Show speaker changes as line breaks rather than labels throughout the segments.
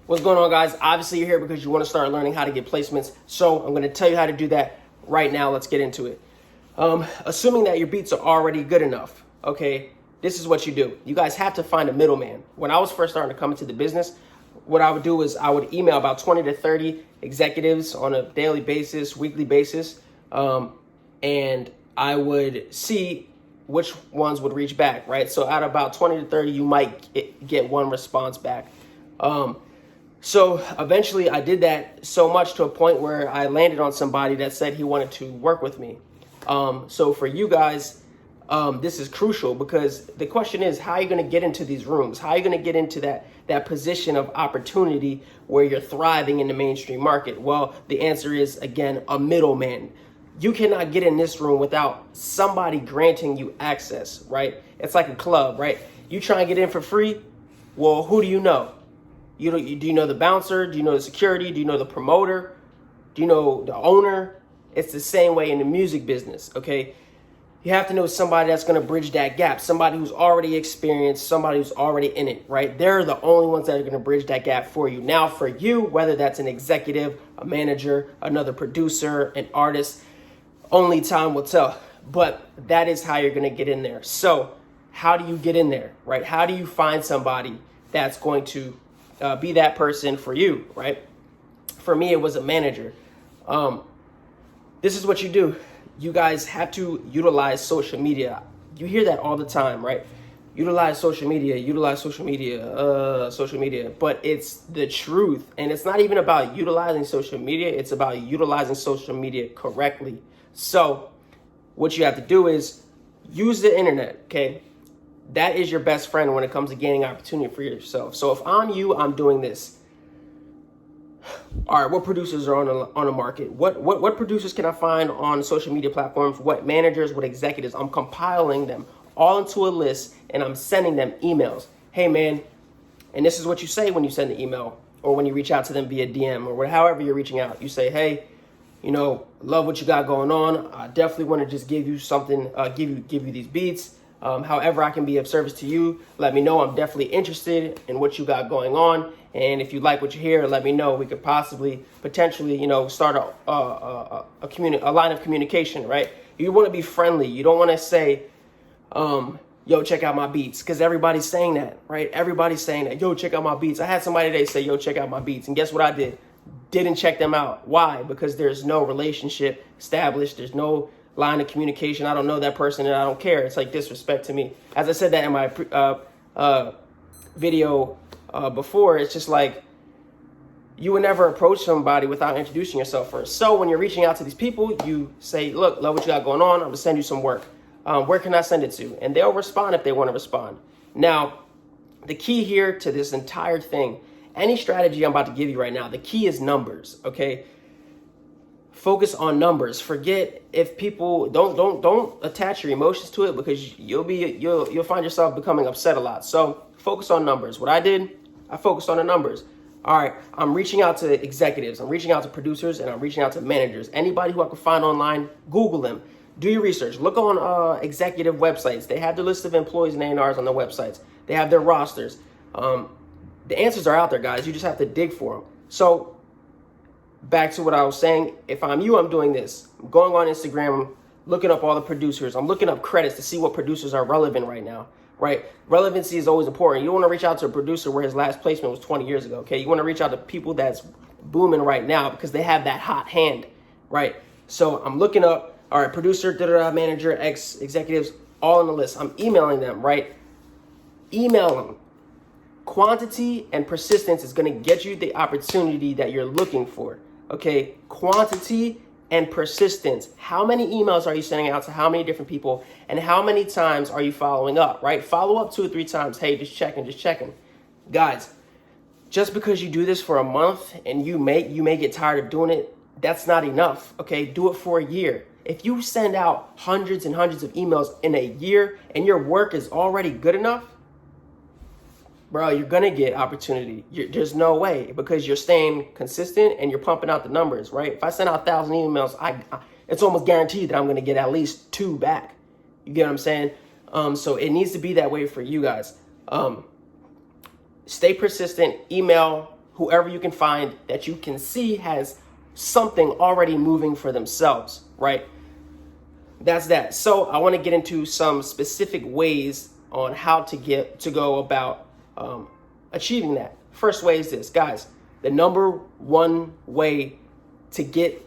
What's going on, guys? Obviously, you're here because you want to start learning how to get placements. So I'm going to tell you how to do that right now. Let's get into it. Assuming that your beats are already good enough, okay, this is what you do. You guys have to find a middleman. When I was first starting to come into the business, what I would do is I would email about 20 to 30 executives on a daily basis, weekly basis, and I would see which ones would reach back, right? So out of about 20 to 30, you might get one response back. So eventually I did that so much to a point where I landed on somebody that said he wanted to work with me. So for you guys, this is crucial because the question is, how are you going to get into these rooms? How are you going to get into that position of opportunity where you're thriving in the mainstream market? Well, the answer is, again, a middleman. You cannot get in this room without somebody granting you access, right? It's like a club, right? You try and get in for free. Well, who do you know? Do you know the bouncer? Do you know the security? Do you know the promoter? Do you know the owner? It's the same way in the music business, okay? You have to know somebody that's going to bridge that gap, somebody who's already experienced, somebody who's already in it, right? They're the only ones that are going to bridge that gap for you. Now, for you, whether that's an executive, a manager, another producer, an artist, only time will tell. But that is how you're going to get in there. So how do you get in there, right? How do you find somebody that's going to be that person for you, right? For me, it was a manager. This is what you do. You guys have to utilize social media. You hear that all the time, right? Utilize social media, social media. But it's the truth. And it's not even about utilizing social media. It's about utilizing social media correctly. So what you have to do is use the internet, okay? That is your best friend when it comes to gaining opportunity for yourself. So if I'm you, I'm doing this. All right, what producers are on the market? What producers can I find on social media platforms? What managers, what executives? I'm compiling them all into a list and I'm sending them emails. Hey, man, and this is what you say when you send the email or when you reach out to them via DM or however you're reaching out. You say, hey, love what you got going on. I definitely want to just give you something, give you these beats. However I can be of service to you, let me know. I'm definitely interested in what you got going on. And if you like what you hear, let me know. We could potentially, start a line of communication, right? You want to be friendly. You don't want to say, yo, check out my beats. Because everybody's saying that, right? Everybody's saying that, yo, check out my beats. I had somebody today say, yo, check out my beats. And guess what I did? Didn't check them out. Why? Because there's no relationship established. There's no line of communication. I don't know that person and I don't care. It's like disrespect to me. As I said that in my video before, it's just like you would never approach somebody without introducing yourself first. So when you're reaching out to these people, you say, look, love what you got going on. I'm going to send you some work. Where can I send it to? And they'll respond if they want to respond. Now, the key here to this entire thing, any strategy I'm about to give you right now, the key is numbers, okay? Focus on numbers. Forget if people don't attach your emotions to it because you'll find yourself becoming upset a lot. So focus on numbers. What I did, I focused on the numbers. All right, I'm reaching out to executives, I'm reaching out to producers, and I'm reaching out to managers. Anybody who I can find online, Google them. Do your research. Look on executive websites. They have the list of employees and A&Rs on their websites. They have their rosters. The answers are out there, guys. You just have to dig for them. So back to what I was saying, if I'm you, I'm doing this. I'm going on Instagram, looking up all the producers. I'm looking up credits to see what producers are relevant right now, right? Relevancy is always important. You don't want to reach out to a producer where his last placement was 20 years ago, okay? You want to reach out to people that's booming right now because they have that hot hand, right? So I'm looking up, all right, producer, manager, executives, all on the list. I'm emailing them, right? Email them. Quantity and persistence is going to get you the opportunity that you're looking for. Okay, quantity and persistence. How many emails are you sending out to how many different people, and how many times are you following up, right? Follow up 2 or 3 times. Hey, just checking. Guys, just because you do this for a month and you may get tired of doing it, that's not enough, okay? Do it for a year. If you send out hundreds and hundreds of emails in a year and your work is already good enough, bro, you're going to get opportunity. There's no way because you're staying consistent and you're pumping out the numbers, right? If I send out 1,000 emails, it's almost guaranteed that I'm going to get at least 2 back. You get what I'm saying? So it needs to be that way for you guys. Stay persistent, email, whoever you can find that you can see has something already moving for themselves, right? That's that. So I want to get into some specific ways on how to go about achieving that. First way is this, guys. The number one way to get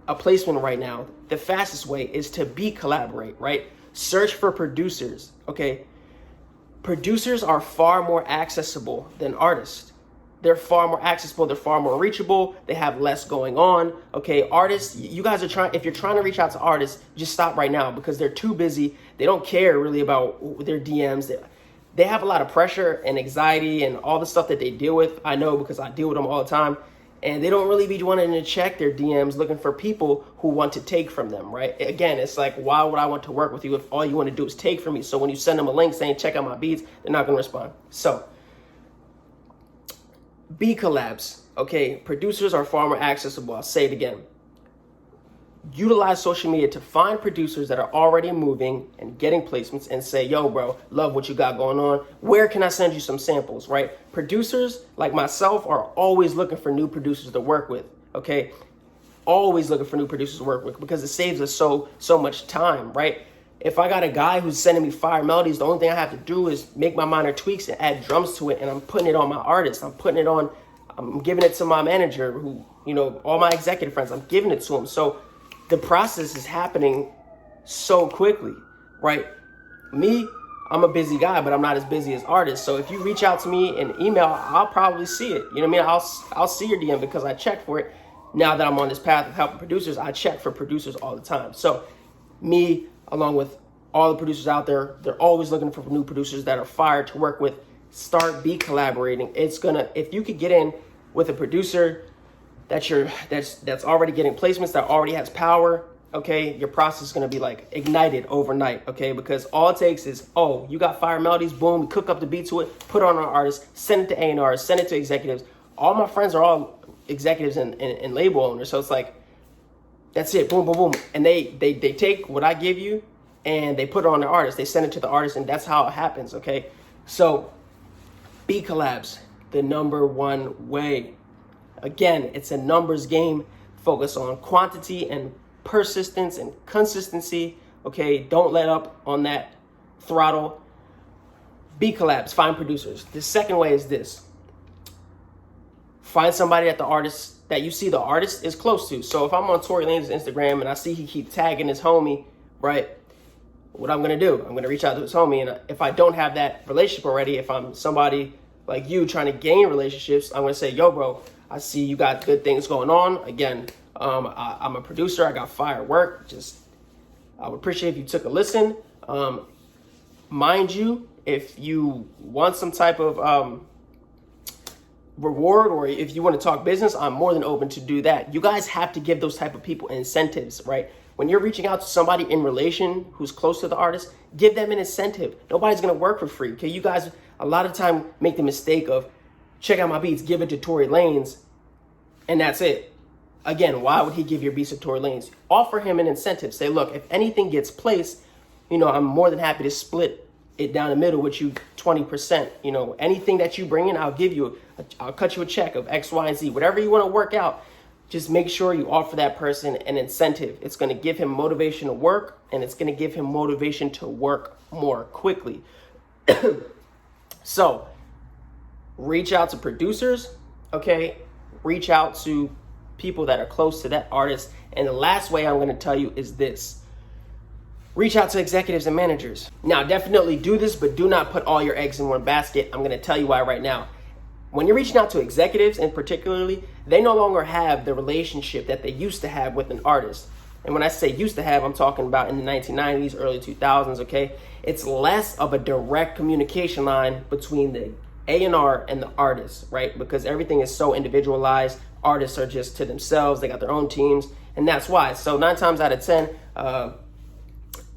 a placement right now, the fastest way, is to collaborate, right? Search for producers, okay? Producers are far more accessible than artists. They're far more accessible. They're far more reachable. They have less going on. Okay, artists, you guys are trying, if you're trying to reach out to artists, just stop right now because they're too busy. They don't care really about their DMs. They have a lot of pressure and anxiety and all the stuff that they deal with. I know because I deal with them all the time. And they don't really be wanting to check their DMs looking for people who want to take from them, right? Again, it's like, why would I want to work with you if all you want to do is take from me? So when you send them a link saying, check out my beats, they're not going to respond. So collabs, okay? Producers are far more accessible. I'll say it again. Utilize social media to find producers that are already moving and getting placements and say, yo, bro, love what you got going on. Where can I send you some samples, right? Producers like myself are always looking for new producers to work with, okay? Always looking for new producers to work with because it saves us so much time, right? If I got a guy who's sending me fire melodies, the only thing I have to do is make my minor tweaks and add drums to it, and I'm putting it on my artist. I'm giving it to my manager who, all my executive friends, I'm giving it to them. So the process is happening so quickly, right? Me, I'm a busy guy, but I'm not as busy as artists. So if you reach out to me in email, I'll probably see it. You know what I mean? I'll see your DM because I check for it. Now that I'm on this path of helping producers, I check for producers all the time. So me, along with all the producers out there, they're always looking for new producers that are fire to work with. Start collaborating. If you could get in with a producer that's already getting placements, that already has power, okay, your process is going to be like ignited overnight, okay, because all it takes is, you got fire melodies, boom, we cook up the beat to it, put it on our artists, send it to A&R, send it to executives. All my friends are all executives and label owners, so it's like, that's it, boom, boom, boom, and they take what I give you and they put it on the artist, they send it to the artist, and that's how it happens, okay? So collabs, the number one way. Again, it's a numbers game. Focus on quantity and persistence and consistency. Okay, don't let up on that throttle. Collabs, find producers. The second way is this. Find somebody that you see the artist is close to. So if I'm on Tory Lanez's Instagram and I see he keep tagging his homie, right? What I'm gonna do? I'm gonna reach out to his homie, and if I don't have that relationship already, if I'm somebody like you trying to gain relationships, I'm gonna say, yo, bro, I see you got good things going on. Again, I'm a producer. I got fire work. I would appreciate if you took a listen. Mind you, if you want some type of reward, or if you want to talk business, I'm more than open to do that. You guys have to give those type of people incentives, right? When you're reaching out to somebody in relation who's close to the artist, give them an incentive. Nobody's going to work for free. Okay, you guys a lot of time make the mistake of check out my beats, give it to Tory Lanez, and that's it. Again, why would he give your beats to Tory Lanez? Offer him an incentive. Say, look, if anything gets placed, I'm more than happy to split it down the middle with you 20%. Anything that you bring in, I'll cut you a check of X, Y, and Z. Whatever you want to work out, just make sure you offer that person an incentive. It's going to give him motivation to work, and it's going to give him motivation to work more quickly. So, reach out to producers, okay? Reach out to people that are close to that artist. And the last way I'm going to tell you is this. Reach out to executives and managers. Now, definitely do this, but do not put all your eggs in one basket. I'm going to tell you why right now. When you're reaching out to executives, and particularly, they no longer have the relationship that they used to have with an artist. And when I say used to have, I'm talking about in the 1990s, early 2000s, okay? It's less of a direct communication line between the A&R and the artist, right? Because everything is so individualized. Artists are just to themselves. They got their own teams, and that's why. So 9 times out of 10,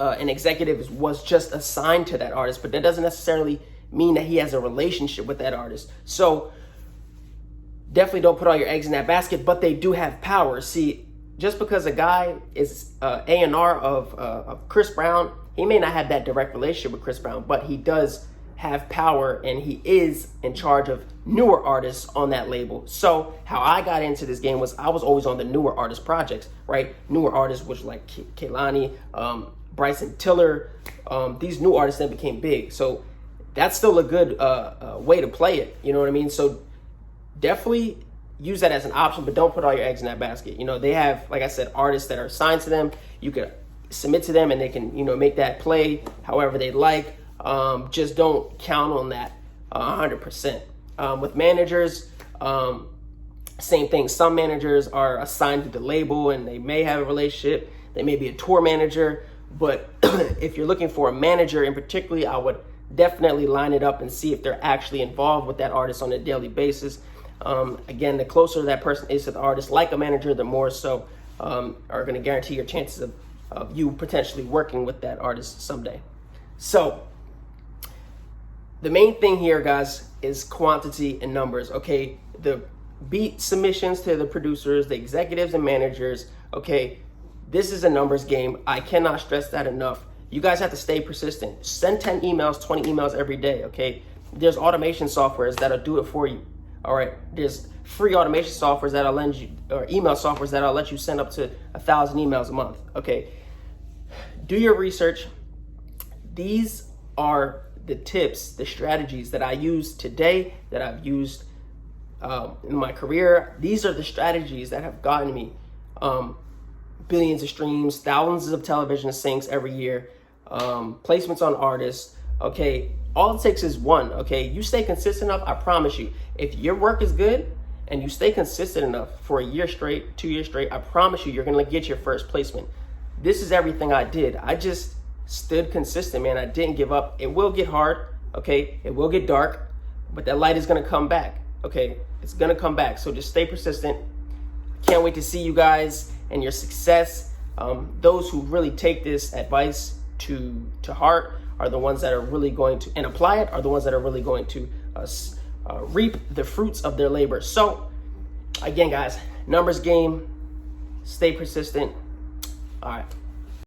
an executive was just assigned to that artist, but that doesn't necessarily mean that he has a relationship with that artist. So definitely don't put all your eggs in that basket, but they do have power. See, just because a guy is A&R of Chris Brown, he may not have that direct relationship with Chris Brown, but he does have power, and he is in charge of newer artists on that label. So how I got into this game was I was always on the newer artist projects, right? Newer artists, which like Kehlani, Bryson Tiller, these new artists that became big. So that's still a good way to play it. You know what I mean? So definitely use that as an option, but don't put all your eggs in that basket. You know, they have, like I said, artists that are signed to them. You could submit to them and they can, you know, make that play however they like. Just don't count on that 100%. With managers, same thing. Some managers are assigned to the label and they may have a relationship. They may be a tour manager, but if you're looking for a manager in particular, I would definitely line it up and see if they're actually involved with that artist on a daily basis. Again, the closer that person is to the artist, like a manager, the more so are going to guarantee your chances of you potentially working with that artist someday. So the main thing here, guys, is quantity and numbers. Okay, the beat submissions to the producers, the executives and managers. Okay, this is a numbers game. I cannot stress that enough. You guys have to stay persistent. Send 10 emails, 20 emails every day. Okay, there's automation softwares that'll do it for you. All right, there's free automation softwares that'll lend you, or email softwares that'll let you send up to 1,000 emails a month. Okay, do your research. These are the tips, the strategies that I use today, that I've used in my career. These are the strategies that have gotten me billions of streams, thousands of television syncs every year, placements on artists. Okay, all it takes is one. Okay, you stay consistent enough, I promise you, if your work is good and you stay consistent enough for a year straight, 2 years straight, I promise you, you're gonna get your first placement. This is everything I did. I just stood consistent, man. I didn't give up. It will get hard, okay? It will get dark, but that light is gonna come back, okay? It's gonna come back, so just stay persistent. Can't wait to see you guys and your success. Those who really take this advice to heart are the ones that are really going to, and apply it, are the ones that are really going to reap the fruits of their labor. So again, guys, numbers game, stay persistent. All right.